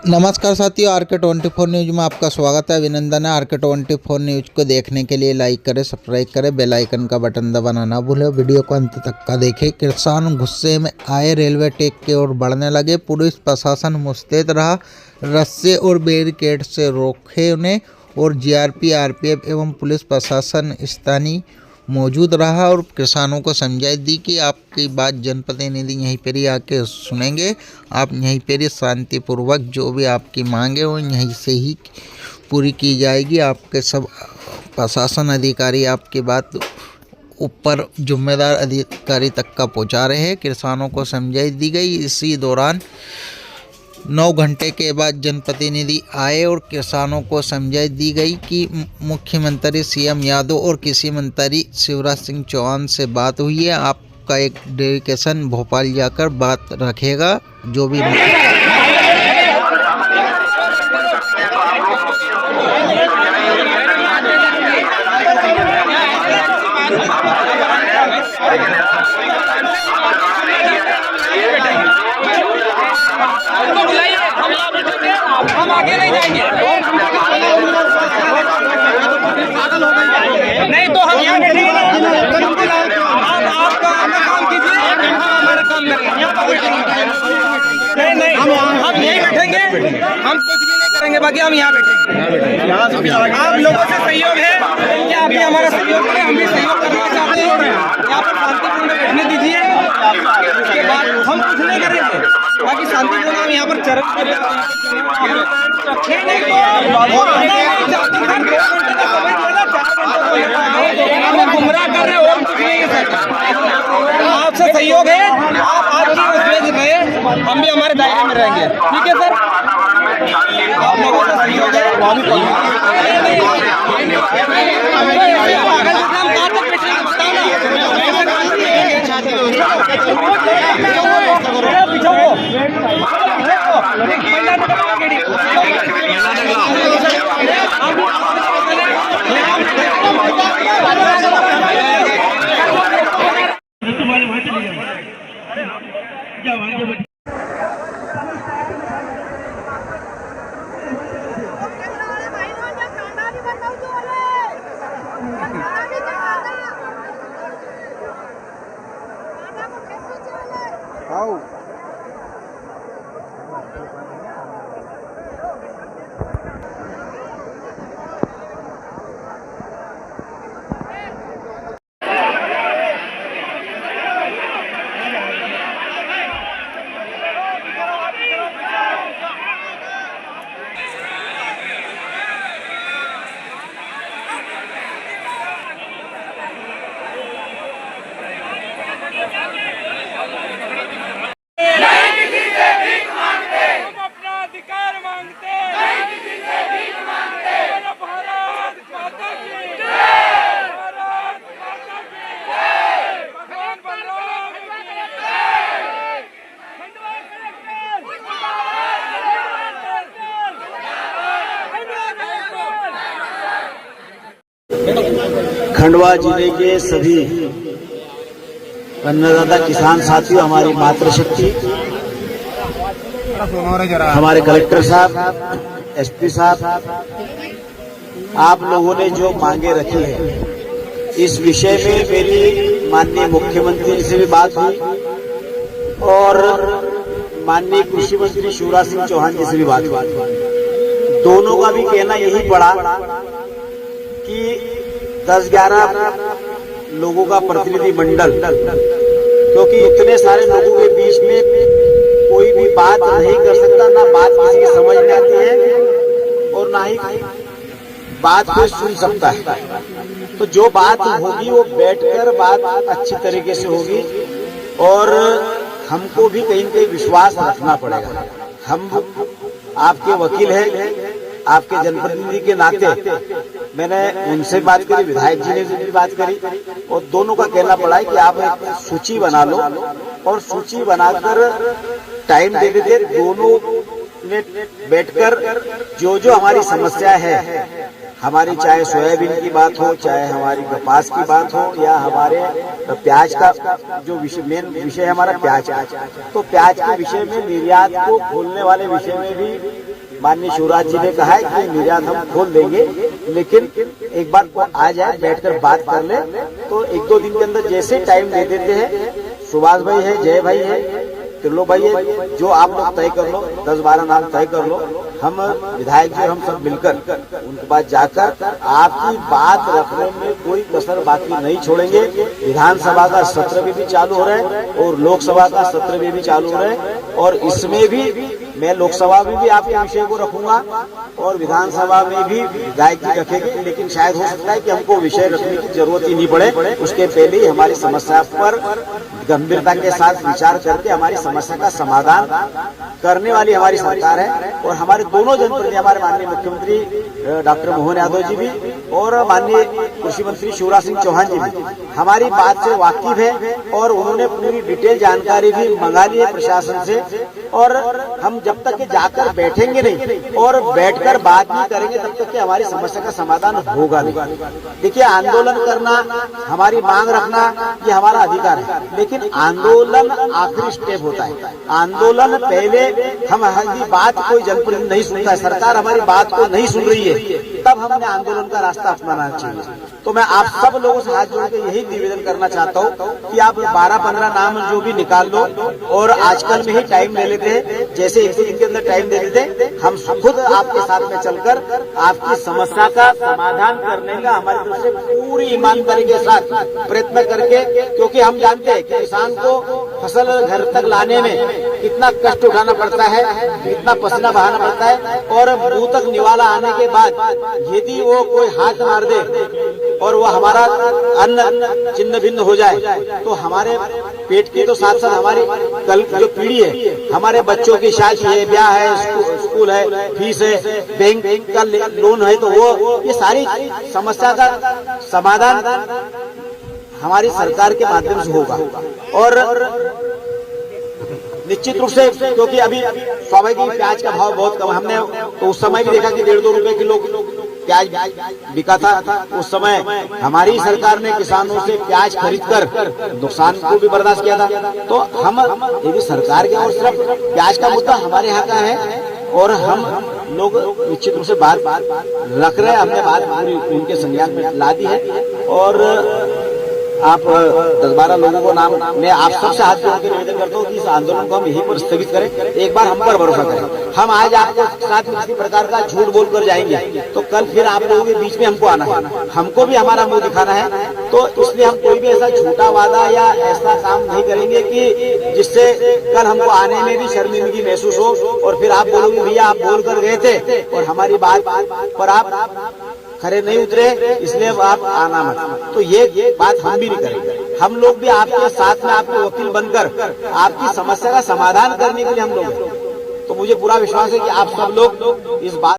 नमस्कार साथियों, RK24 news में आपका स्वागत है। अभिनंदन है। RK24 न्यूज़ को देखने के लिए लाइक करें, सब्सक्राइब करें, बेल आइकन का बटन दबाना ना भूलें। वीडियो को अंत तक का देखें। किसान गुस्से में आए, रेलवे ट्रैक की ओर बढ़ने लगे। पुलिस प्रशासन मुस्तैद रहा, रस्से और बैरिकेड से रोके उन्हें और जीआरपी, आरपीएफ एवं पुलिस प्रशासन स्थानीय मौजूद रहा और किसानों को समझाई दी कि आपकी बात जनप्रतिनिधि यहीं पर ही आके सुनेंगे। आप यहीं पर ही शांतिपूर्वक जो भी आपकी मांगे हो यहीं से ही पूरी की जाएगी। आपके सब प्रशासन अधिकारी आपकी बात ऊपर जिम्मेदार अधिकारी तक का पहुंचा रहे हैं। किसानों को समझाई दी गई। इसी दौरान 9 घंटे के बाद जनप्रतिनिधि आए और किसानों को समझाई दी गई कि मुख्यमंत्री सीएम यादव और कृषि मंत्री शिवराज सिंह चौहान से बात हुई है। आपका एक डेलीगेशन भोपाल जाकर बात रखेगा। जो भी हम आगे नहीं जाएंगे। नहीं तो हम यहाँ बैठेंगे ना। आप अपना काम कीजिए, हम हमारा काम करेंगे। नहीं हम यहीं बैठेंगे। हम कुछ भी नहीं करेंगे, बाकी हम यहाँ बैठेंगे। आप लोगों से सहयोग है कि आप भी हमारा सहयोग करें, हम भी सहयोग करना चाहते हैं। यहाँ पर शांतिपूर्ण बैठने दीजिए। उसके बाद हम कुछ नहीं करेंगे, बाकी शांतिपूर्ण हम यहाँ पर चरण गुमराह कर रहे हो। आपसे सहयोग है, आप आपकी उसमें रहे, हम भी हमारे दायरे में रहेंगे। ठीक है सर, आप लोगों का सहयोग है। खंडवा जिले के सभी अन्नदाता किसान साथियों, हमारी मातृशक्ति, हमारे कलेक्टर साहब, एसपी साहब, आप लोगों ने जो मांगे रखी है, इस विषय में मेरी माननीय मुख्यमंत्री से भी बात हुई और माननीय कृषि मंत्री शिवराज सिंह चौहान जी से भी बात हुई। दोनों का भी कहना यही पड़ा कि 10-11 लोगों का प्रतिनिधि मंडल, क्योंकि इतने सारे लोगों के बीच में कोई भी बात नहीं कर सकता, ना बात किसी की समझ में आती है और ना ही बात कोई सुन सकता है। तो जो बात होगी वो बैठकर बात अच्छी तरीके से होगी और हमको भी कहीं न कहीं विश्वास रखना पड़ेगा। हम आपके वकील हैं, आपके जनप्रतिनिधि के नाते मैंने उनसे बात करी, विधायक जी ने भी बात करी और दोनों का कहना पड़ा है कि आप एक सूची बना लो और सूची बनाकर टाइम दे देते, दोनों ने बैठकर जो जो हमारी समस्या है, हमारी चाहे सोयाबीन की बात हो, चाहे हमारी कपास की बात हो या हमारे प्याज का जो मेन विषय है हमारा प्याज का, तो प्याज के विषय में निर्यात को खोलने वाले विषय में भी माननीय शिवराज जी ने कहा है कि निर्यात हम खोल देंगे, लेकिन एक बार को आ जाए बैठकर बात कर ले, तो 1-2 दिन के अंदर जैसे टाइम दे देते हैं, सुभाष भाई है, जय भाई है, त्रिलोक भाई है, जो आप लोग तय कर लो, 10-12 नाम तय कर लो, हम विधायक जी हम सब मिलकर उनके पास जाकर आपकी बात रखने में कोई कसर बाकी नहीं छोड़ेंगे। विधानसभा का सत्र भी चालू हो रहा है और लोकसभा का सत्र भी चालू हो रहा है, और इसमें भी मैं लोकसभा में भी आपके विषय को रखूंगा और विधानसभा में भी विधायक जी रखेंगे, लेकिन शायद हो सकता है कि हमको विषय रखने की जरूरत ही नहीं पड़े, उसके पहले ही हमारी समस्या पर गंभीरता के साथ विचार करके हमारी समस्या का समाधान करने वाली हमारी सरकार है। और हमारे दोनों जनप्रतिनिधि, हमारे माननीय मुख्यमंत्री डॉक्टर मोहन यादव जी भी और माननीय कृषि मंत्री शिवराज सिंह चौहान जी भी हमारी बात से वाकिफ है, और उन्होंने पूरी डिटेल जानकारी भी मंगा ली है प्रशासन से। और हम जब तक के जाकर बैठेंगे नहीं और बैठकर बात नहीं करेंगे, तब तक के हमारी समस्या का समाधान होगा नहीं। देखिए, आंदोलन करना, हमारी मांग रखना, ये हमारा अधिकार है, लेकिन आंदोलन आखिरी स्टेप होता है। आंदोलन पहले हमारी बात कोई जनप्रतिनिधि नहीं सुनता है, सरकार हमारी बात को नहीं सुन रही है, तब हमने आंदोलन का रास्ता अपनाना चाहिए। तो मैं आप सब लोगों से हाथ जोड़ के यही निवेदन करना चाहता हूँ कि आप 12-15 नाम जो भी निकाल लो, और आजकल में ही टाइम ले लेते हैं, जैसे 1 दिन के अंदर टाइम दे देते, हम खुद आपके साथ में चलकर आपकी समस्या का समाधान करने का हमारी तरफ से पूरी ईमानदारी के साथ प्रयत्न करके, क्योंकि हम जानते हैं कि किसान को फसल घर तक लाने में कितना कष्ट उठाना पड़ता है, कितना पसीना बहाना पड़ता है, और मुंह तक निवाला आने के बाद यदि वो कोई हाथ मार दे और वो हमारा अन्न छिन्न भिन्न हो जाए, तो हमारे पेट के तो साथ साथ हमारी कल जो पीढ़ी है, हमारे बच्चों की शादी है, ब्याह है, स्कूल है, फीस है, बैंक का लोन है, तो वो ये सारी समस्या का समाधान हमारी सरकार के माध्यम से होगा। और निश्चित रूप से, क्योंकि अभी स्वाभाविक प्याज का भाव बहुत कम, हमने तो उस समय भी देखा कि 1.5-2 रुपए किलो प्याज बिका था। उस समय हमारी सरकार ने किसानों से प्याज खरीदकर नुकसान को भी बर्दाश्त किया था। तो हम यदि सरकार के और सिर्फ प्याज का मुद्दा हमारे यहाँ का है, और हम लोग निश्चित रूप से बात रख रहे हैं, हमने बात पूरी उनके संज्ञान में ला दी है। और आप 10-12 लोगों को नाम मैं आप सबसे हाथ जोड़ के निवेदन करता हूँ कि इस आंदोलन को हम यहीं पर स्थगित करें, एक बार हम पर भरोसा करें। हम आज आपके साथ किसी प्रकार का झूठ बोलकर जाएंगे तो कल फिर आप लोगों के बीच में हमको आना है, हमको भी हमारा मुंह दिखाना है। तो इसलिए हम कोई भी ऐसा झूठा वादा या ऐसा काम नहीं करेंगे कि जिससे कल हमको आने में भी शर्मिंदगी महसूस हो, और फिर आप बोलोगे भैया आप बोल कर गए थे और हमारी बात पर आप खरे नहीं उतरे, इसलिए आप आना मत। तो ये बात हम भी नहीं करेंगे। हम लोग भी आपके साथ में आपके वकील बनकर आपकी समस्या का समाधान करने के लिए हम लोग, तो मुझे पूरा विश्वास है कि आप सब लोग इस बात